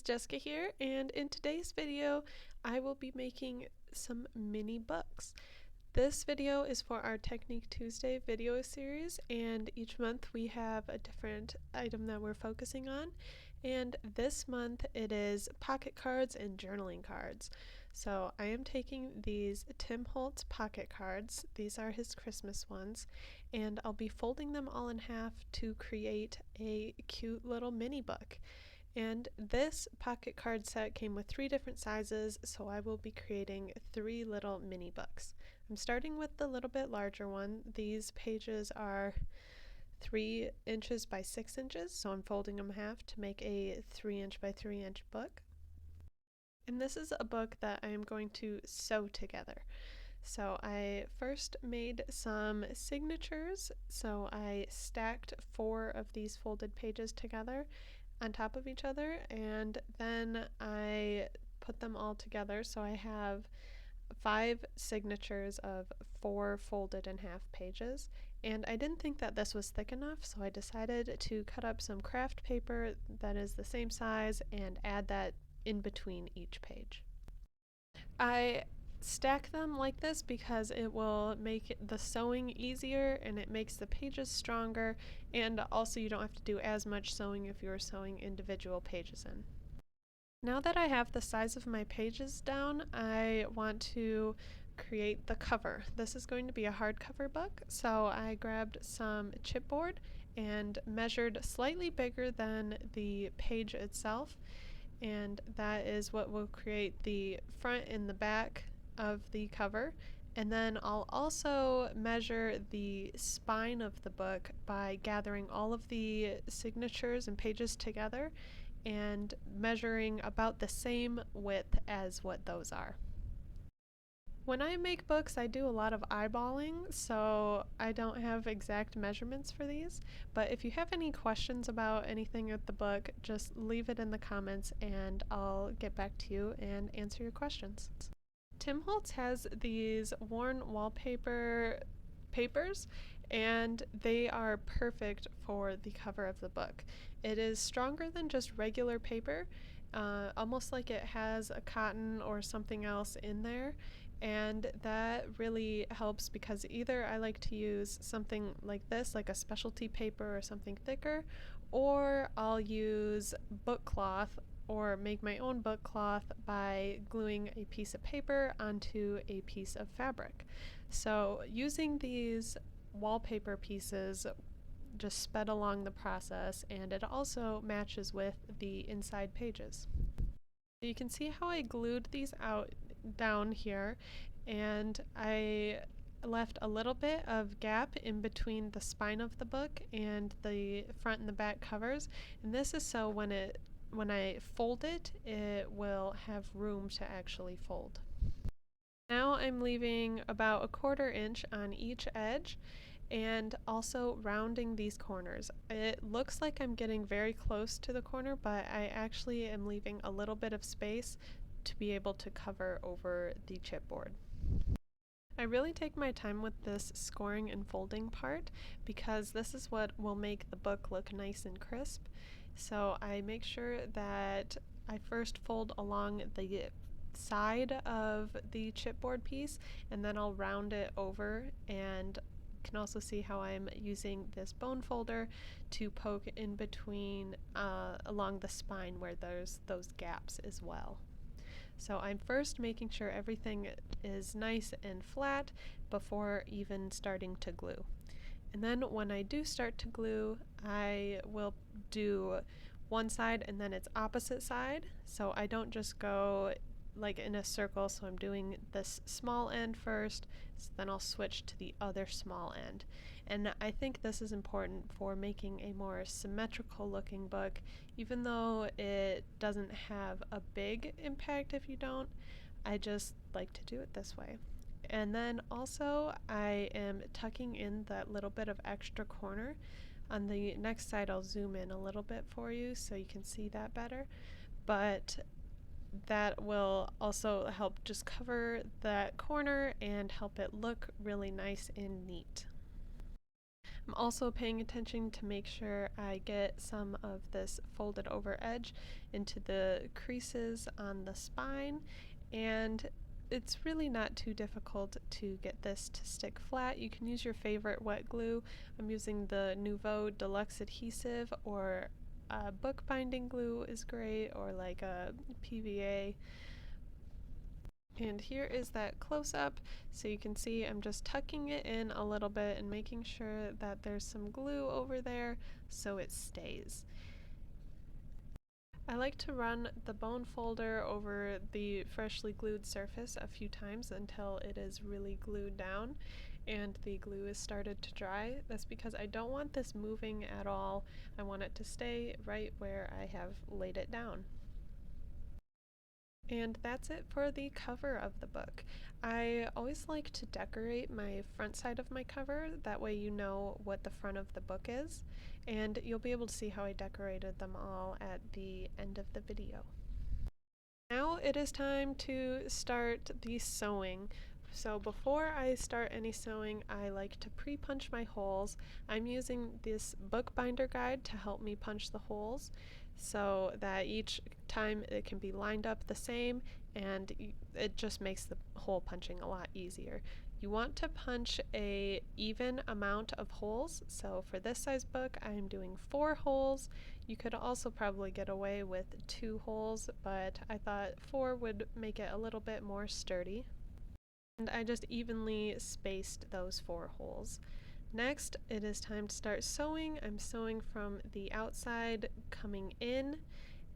Jessica here, and in today's video I will be making some mini books. This video is for our Technique Tuesday video series, and each month we have a different item that we're focusing on, and this month it is pocket cards and journaling cards. So I am taking these Tim Holtz pocket cards, these are his Christmas ones, and I'll be folding them all in half to create a cute little mini book. And this pocket card set came with 3 different sizes, so I will be creating 3 little mini books. I'm starting with the little bit larger one. These pages are 3 inches by 6 inches, so I'm folding them half to make a 3-inch by 3-inch book. And this is a book that I am going to sew together. So I first made some signatures, so I stacked 4 of these folded pages together on top of each other, and then I put them all together, so I have 5 signatures of 4 folded in half pages. And I didn't think that this was thick enough, so I decided to cut up some craft paper that is the same size and add that in between each page. I stack them like this because it will make the sewing easier and it makes the pages stronger, and also you don't have to do as much sewing if you're sewing individual pages in. Now that I have the size of my pages down, I want to create the cover. This is going to be a hardcover book, so I grabbed some chipboard and measured slightly bigger than the page itself, and that is what will create the front and the back of the cover. And then I'll also measure the spine of the book by gathering all of the signatures and pages together and measuring about the same width as what those are. When I make books, I do a lot of eyeballing, so I don't have exact measurements for these, but if you have any questions about anything with the book, just leave it in the comments and I'll get back to you and answer your questions. Tim Holtz has these worn wallpaper papers, and they are perfect for the cover of the book. It is stronger than just regular paper, almost like it has a cotton or something else in there, and that really helps because either I like to use something like this, like a specialty paper or something thicker, or I'll use book cloth or make my own book cloth by gluing a piece of paper onto a piece of fabric. So using these wallpaper pieces just sped along the process, and it also matches with the inside pages. You can see how I glued these out down here, and I left a little bit of gap in between the spine of the book and the front and the back covers, and this is so when I fold it, it will have room to actually fold. Now I'm leaving about a 1/4 inch on each edge and also rounding these corners. It looks like I'm getting very close to the corner, but I actually am leaving a little bit of space to be able to cover over the chipboard. I really take my time with this scoring and folding part because this is what will make the book look nice and crisp. So I make sure that I first fold along the side of the chipboard piece, and then I'll round it over, and you can also see how I'm using this bone folder to poke in between along the spine where there's those gaps as well. So I'm first making sure everything is nice and flat before even starting to glue. And then when I do start to glue, I will do one side and then its opposite side. So I don't just go like in a circle, so I'm doing this small end first, so then I'll switch to the other small end. And I think this is important for making a more symmetrical looking book, even though it doesn't have a big impact if you don't. I just like to do it this way. And then also I am tucking in that little bit of extra corner. On the next side I'll zoom in a little bit for you so you can see that better, but that will also help just cover that corner and help it look really nice and neat. I'm also paying attention to make sure I get some of this folded over edge into the creases on the spine, and it's really not too difficult to get this to stick flat. You can use your favorite wet glue. I'm using the Nouveau Deluxe Adhesive, or bookbinding glue is great, or like a PVA. And here is that close-up, so you can see I'm just tucking it in a little bit and making sure that there's some glue over there so it stays. I like to run the bone folder over the freshly glued surface a few times until it is really glued down and the glue is started to dry. That's because I don't want this moving at all. I want it to stay right where I have laid it down. And that's it for the cover of the book. I always like to decorate my front side of my cover, that way you know what the front of the book is, and you'll be able to see how I decorated them all at the end of the video. Now it is time to start the sewing. So before I start any sewing, I like to pre-punch my holes. I'm using this bookbinder guide to help me punch the holes, so that each time it can be lined up the same, and it just makes the hole punching a lot easier. You want to punch a even amount of holes, so for this size book I'm doing 4 holes. You could also probably get away with 2 holes, but I thought 4 would make it a little bit more sturdy. And I just evenly spaced those 4 holes. Next, it is time to start sewing. I'm sewing from the outside coming in,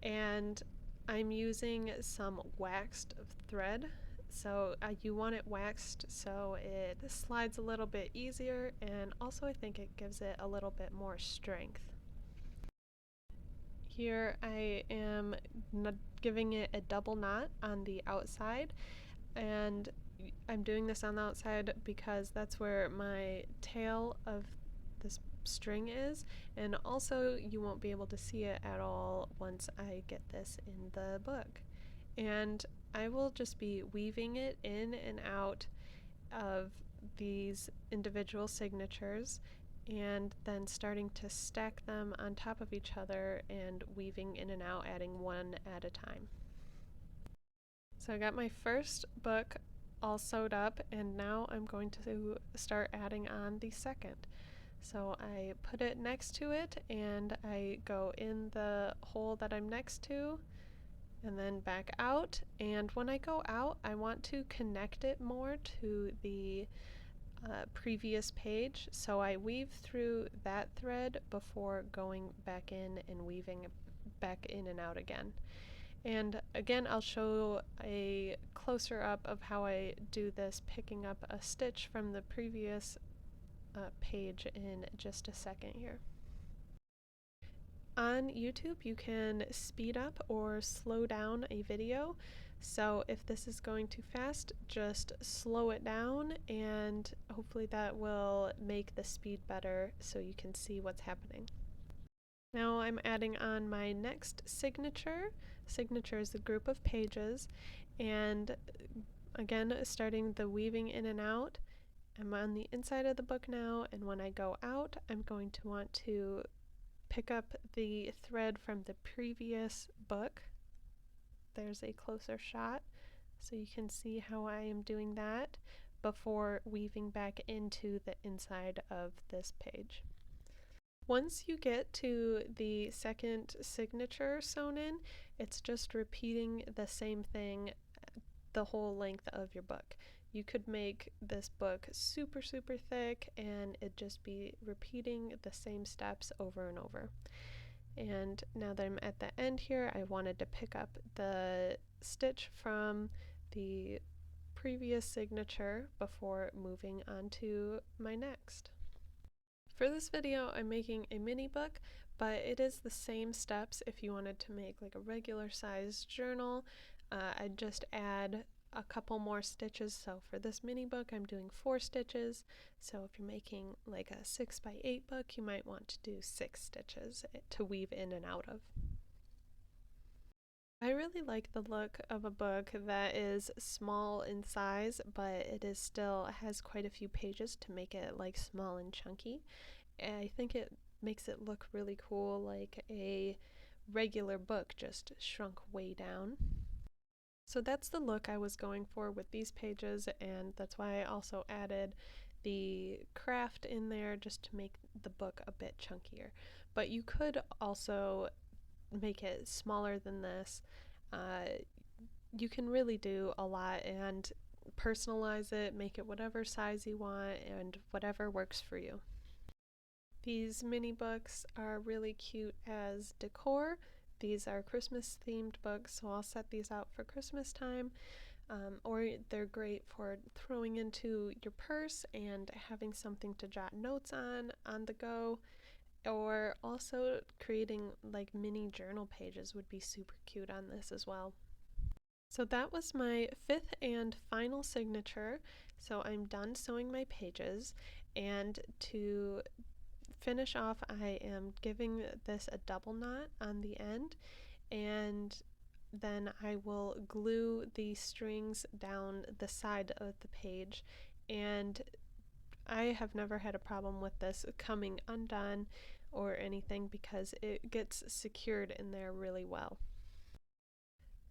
and I'm using some waxed thread. So you want it waxed so it slides a little bit easier, and also I think it gives it a little bit more strength. Here I am giving it a double knot on the outside, and I'm doing this on the outside because that's where my tail of this string is, and also you won't be able to see it at all once I get this in the book. And I will just be weaving it in and out of these individual signatures, and then starting to stack them on top of each other and weaving in and out, adding one at a time. So I got my first book all sewed up, and now I'm going to start adding on the second. So I put it next to it, and I go in the hole that I'm next to and then back out, and when I go out I want to connect it more to the previous page, so I weave through that thread before going back in and weaving back in and out again. And again, I'll show a closer up of how I do this, picking up a stitch from the previous page in just a second here. On YouTube, you can speed up or slow down a video. So if this is going too fast, just slow it down, and hopefully that will make the speed better so you can see what's happening. Now I'm adding on my next signature. Signature is a group of pages, and again starting the weaving in and out. I'm on the inside of the book now, and when I go out I'm going to want to pick up the thread from the previous book. There's a closer shot so you can see how I am doing that before weaving back into the inside of this page. Once you get to the second signature sewn in, it's just repeating the same thing the whole length of your book. You could make this book super thick and it'd just be repeating the same steps over and over. And now that I'm at the end here, I wanted to pick up the stitch from the previous signature before moving on to my next. For this video, I'm making a mini book, but it is the same steps if you wanted to make like a regular size journal. I'd just add a couple more stitches. So for this mini book, I'm doing 4 stitches. So if you're making like a 6x8 book, you might want to do 6 stitches to weave in and out of. I really like the look of a book that is small in size, but it is still has quite a few pages to make it like small and chunky. I think it makes it look really cool, like a regular book just shrunk way down. So that's the look I was going for with these pages, and that's why I also added the craft in there just to make the book a bit chunkier. But you could also make it smaller than this. You can really do a lot and personalize it, make it whatever size you want and whatever works for you. These mini books are really cute as decor. These are Christmas themed books, so I'll set these out for Christmas time. Or they're great for throwing into your purse and having something to jot notes on the go. Or also creating like mini journal pages would be super cute on this as well. So that was my fifth and final signature. So I'm done sewing my pages, and to finish off I am giving this a double knot on the end, and then I will glue the strings down the side of the page, and I have never had a problem with this coming undone or anything because it gets secured in there really well.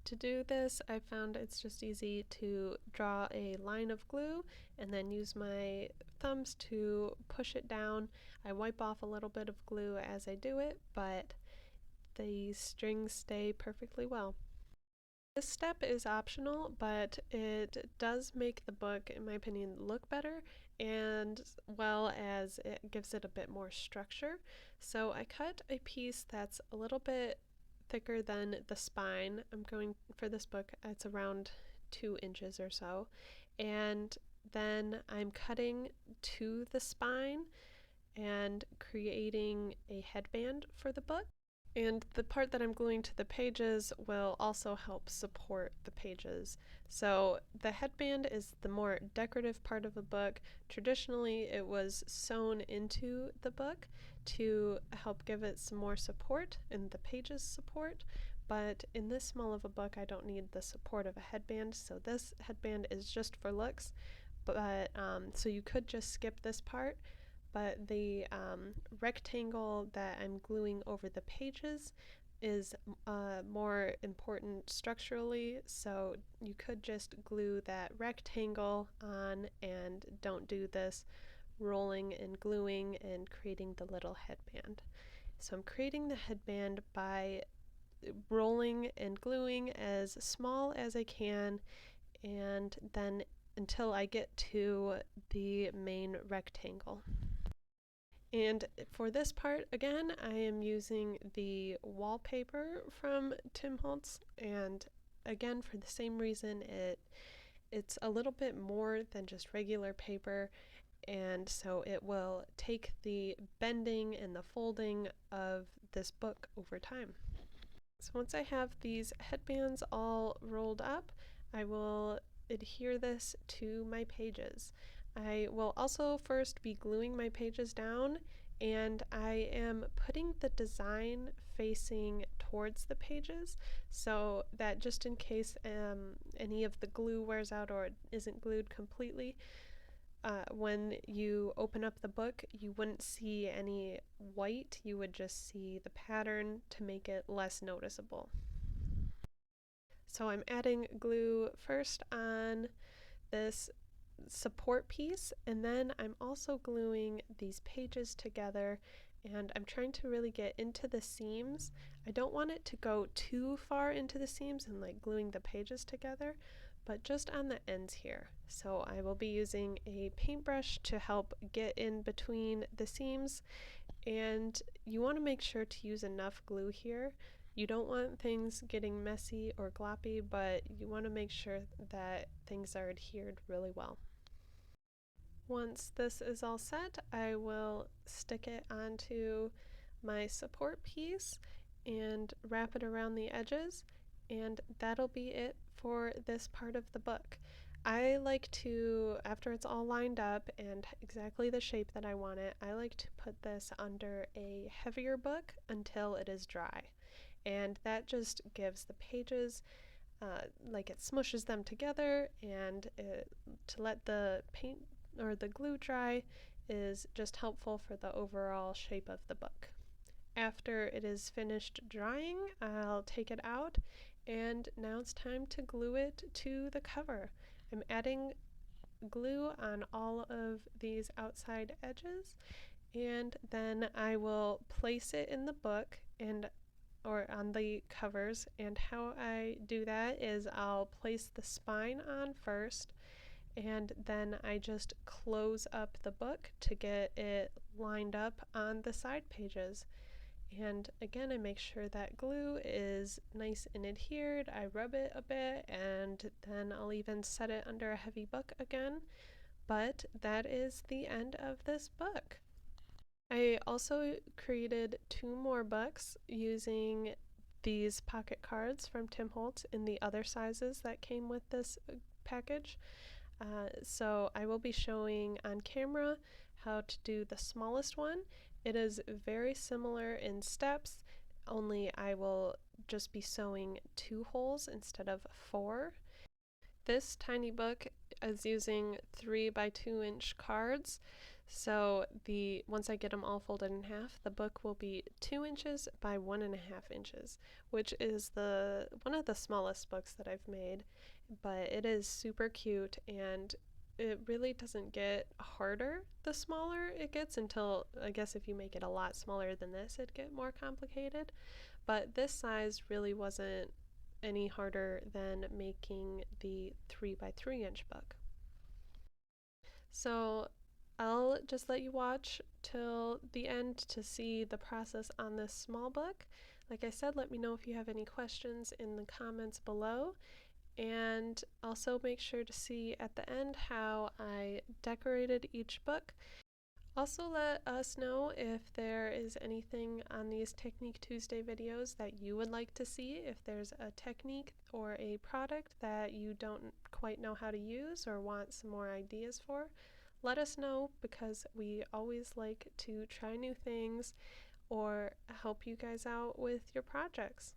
To do this, I found it's just easy to draw a line of glue and then use my thumbs to push it down. I wipe off a little bit of glue as I do it, but the strings stay perfectly well. This step is optional, but it does make the book, in my opinion, look better, and well as it gives it a bit more structure. So I cut a piece that's a little bit thicker than the spine. I'm going for this book, it's around 2 inches or so, and then I'm cutting to the spine and creating a headband for the book. And the part that I'm gluing to the pages will also help support the pages. So the headband is the more decorative part of a book. Traditionally, it was sewn into the book to help give it some more support and the pages support. But in this small of a book, I don't need the support of a headband, so this headband is just for looks. But so you could just skip this part. But the rectangle that I'm gluing over the pages is more important structurally, so you could just glue that rectangle on and don't do this rolling and gluing and creating the little headband. So I'm creating the headband by rolling and gluing as small as I can, and then until I get to the main rectangle. And for this part, again, I am using the wallpaper from Tim Holtz, and again, for the same reason, it's a little bit more than just regular paper, and so it will take the bending and the folding of this book over time. So once I have these headbands all rolled up, I will adhere this to my pages. I will also first be gluing my pages down, and I am putting the design facing towards the pages so that just in case any of the glue wears out or it isn't glued completely, when you open up the book you wouldn't see any white, you would just see the pattern to make it less noticeable. So I'm adding glue first on this support piece, and then I'm also gluing these pages together, and I'm trying to really get into the seams. I don't want it to go too far into the seams and like gluing the pages together, but just on the ends here. So I will be using a paintbrush to help get in between the seams, and you want to make sure to use enough glue here. You don't want things getting messy or gloppy, but you want to make sure that things are adhered really well. Once this is all set, I will stick it onto my support piece and wrap it around the edges, and that'll be it for this part of the book. I like to, after it's all lined up and exactly the shape that I want it, I like to put this under a heavier book until it is dry. And that just gives the pages, like it smushes them together, and to let the paint or the glue dry, is just helpful for the overall shape of the book. After it is finished drying, I'll take it out, and now it's time to glue it to the cover. I'm adding glue on all of these outside edges, and then I will place it in the book or on the covers. And how I do that is I'll place the spine on first, and then I just close up the book to get it lined up on the side pages. And again, I make sure that glue is nice and adhered. I rub it a bit, and then I'll even set it under a heavy book again. But that is the end of this book. I also created 2 more books using these pocket cards from Tim Holtz in the other sizes that came with this package. So I will be showing on camera how to do the smallest one. It is very similar in steps, only I will just be sewing 2 holes instead of 4. This tiny book is using 3 by 2 inch cards, so once I get them all folded in half, the book will be 2 inches by 1.5 inches, which is one of the smallest books that I've made, but it is super cute, and it really doesn't get harder the smaller it gets until, I guess if you make it a lot smaller than this, it'd get more complicated. But this size really wasn't any harder than making the 3 by 3 inch book. So I'll just let you watch till the end to see the process on this small book. Like I said, let me know if you have any questions in the comments below. And also make sure to see at the end how I decorated each book. Also let us know if there is anything on these Technique Tuesday videos that you would like to see, if there's a technique or a product that you don't quite know how to use or want some more ideas for. Let us know, because we always like to try new things or help you guys out with your projects.